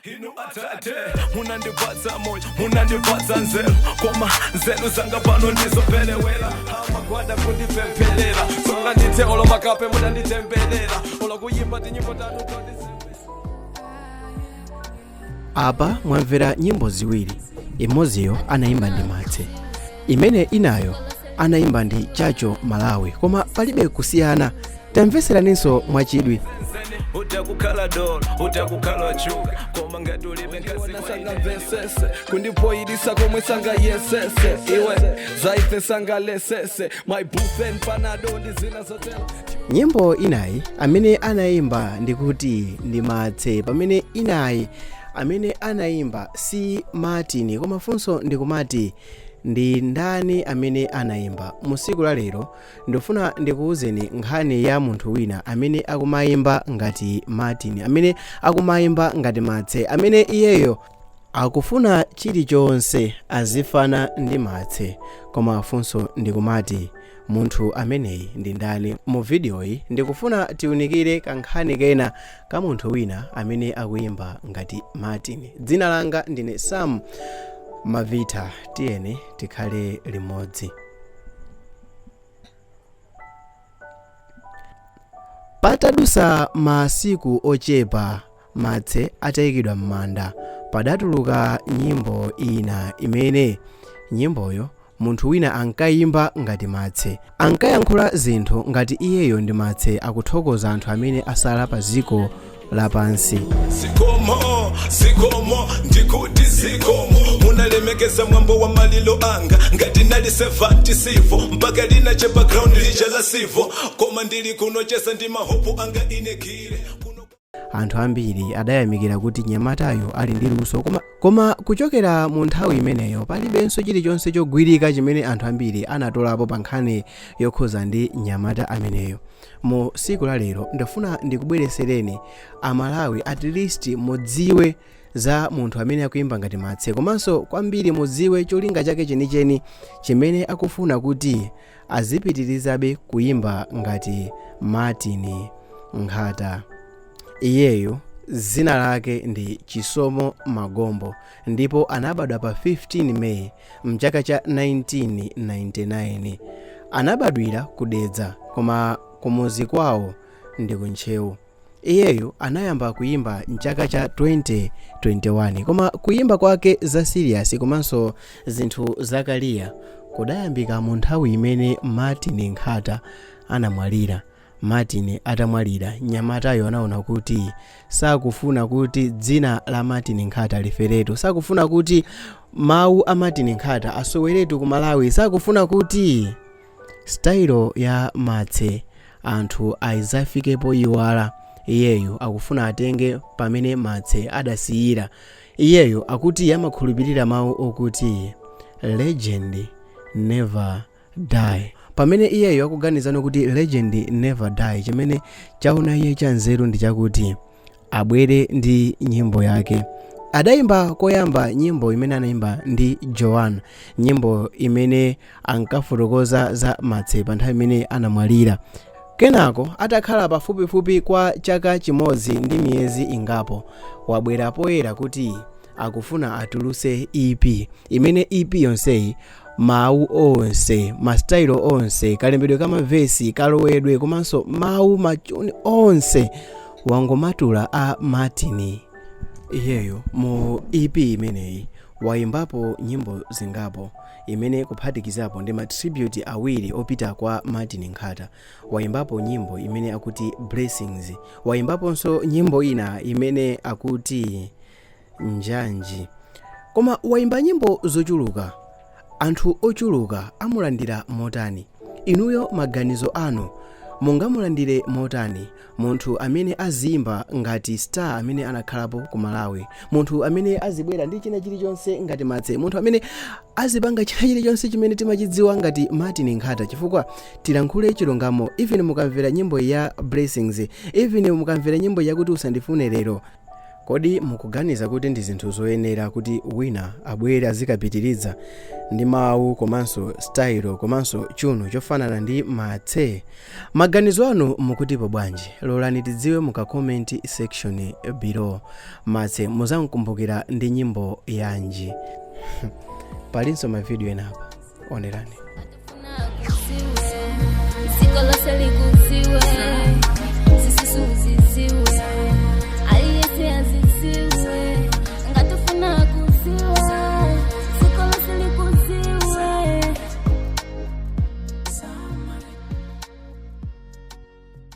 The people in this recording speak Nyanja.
inu atate munandipatsa moyo munandipatsa nzeru koma nzeru zanga pano ndizopelewera amagwada kundipempherera songa ndithe olo makape munanditembelera olo kuyimba tinyimbo tanu apa mwamvera nyimbo ziwiri, imoziyo anayimba ndi Martse, imene inayo anayimba ndi Chacho Malawi, koma palibe kusiyana. Tamveseraninso mwachidwi. utakukhala dola utakukhala chuka koma ngatulibe ngasanga vesese kundipoyidisa komwe sanga yesese iwe zaife sanga lesese my buffen panado ndizina zotela. Nyimbo inayi amene anayimba ndikuti ndi Martse, pamene inayi amene anayimba si Martin, koma funso ndikumati ndi ndani amene anayimba. Musiku la lero ndifuna ndikuwuzeni nkhani ya munthu wina amene akumayimba ngati Martin, amene akumayimba ngati Martse, amene iyeyo akufuna chilichonse azifana ndi Martse, koma funso ndikumati munthu ameneyi ndi ndani. Mu videoyi ndikufuna tiunikire kankhani kena ka munthu wina amene akuyimba ngati Martin. Dzina langa ndine Sam Mavita, tiyeni tikhale limodzi. Patadusa masiku ochepa Martse atayikidwa m'manda, padatuluka nyimbo ina imene nyimboyo munthu wina ankayimba ngati Martse, ankayankhula zinthu ngati iyeyo ndi Martse akuthokoza anthu amene asala pa dziko lapansi. Sikomo ndikuti sikomo munalemekeza mwambo wa malilo anga ngati nali sevanti sivo mpaka lina che background lichala sivo koma ndili kuno chesa ndi mahopo anga inekire. Anthu ambiri adayamikira kuti nyamatayo ali ndi luso, koma kuchokera mu nthawi imeneyo palibenso chilichonse chogwirika chimene anthu ambiri anatolapo pa nkhani yokhuza ndi nyamata ameneyo. Mu siku la lero ndifuna ndikubweresereni Amalawi at least mudziwe za munthu amene akuyimba ngati Martse, komanso kwambiri mudziwe cholinga chake chenicheni chimene akufuna kuti azipitirizabe kuyimba ngati Martin Nkhata. Iyeyo zina lake ndi Chisomo Magombo ndipo anabadwa pa 15 May mchaka cha 1999. Anabadwira kudedza koma kumuzi kwawo ndi kuntchewu. Iyeyo anayamba kuyimba mchaka cha 2021, koma kuyimba kwake za serious komanso zinthu zakaliya kudayambika mu nthawi imene Martin Nkhata anamwalira. Martin atamwalira, nyamatayo anaona kuti sakufuna kuti dzina la Martin Nkhata liferetu, sakufuna kuti mawu a Martin Nkhata asoweretu ku Malawi, sakufuna kuti style ya Martse anthu aizafikepo iwala. Iyeyo akufuna atenge pamene Martse adasiyira. Iyeyo akuti amakhulupirira mawu okuti legend never die. Pamene iyeyo akuganizana kuti legend never die, chimene chaona iye cha nzeru ndi chakuti abwere ndi nyimbo yake. Adayimba koyamba nyimbo imene anayimba ndi Joan, nyimbo imene ankafotokoza za Martse pa nthawi imene anamwalira. Kenako atakhala pafupifupi kwa chaka chimodzi ndi miyezi ingapo, wabwera poyera kuti akufuna atuluse EP, imene EP yonseyi mawu onse, mastyle onse, kalembedwe kama vesi, kalowedwe komanso mawu machuni onse wangomatula a Martin. Iyeyo mu EP imeneyi wayimbapo nyimbo zingapo, imene kuphatikizapo ndi matribute awiri opita kwa Martin Nkhata. Wayimbapo nyimbo imene akuti Blessings, wayimbaponso nyimbo ina imene akuti Njanji. Koma wayimba nyimbo zochuluka. Anthu ochuluka amulandira motani? Inuyo maganizo anu mungamulandire motani munthu amene azimba ngati star amene anakhalapo ku Malawi, munthu amene azibwera ndi china chilichonse ngati Martse, munthu amene azipanga china chilichonse chimene timachidziwa ngati Martin Nkhata? Chifukwa tilankhule chilungamo, even mukamvera nyimbo ya Blessings, even mukamvera nyimbo yakuti usandifune lero, kodi mukuganiza kuti ndi zinthu zoyenera kuti wina abwere azikapitiriza ndi mawu komanso style komanso chuno chofanana ndi martse? Maganizo anu mukutipo bwanji? Lolani tidziwe muka comment section below. Martse muzamkumbukira ndi nyimbo yanji? Palinso ma video enapa onerani. Siko lose likuziwe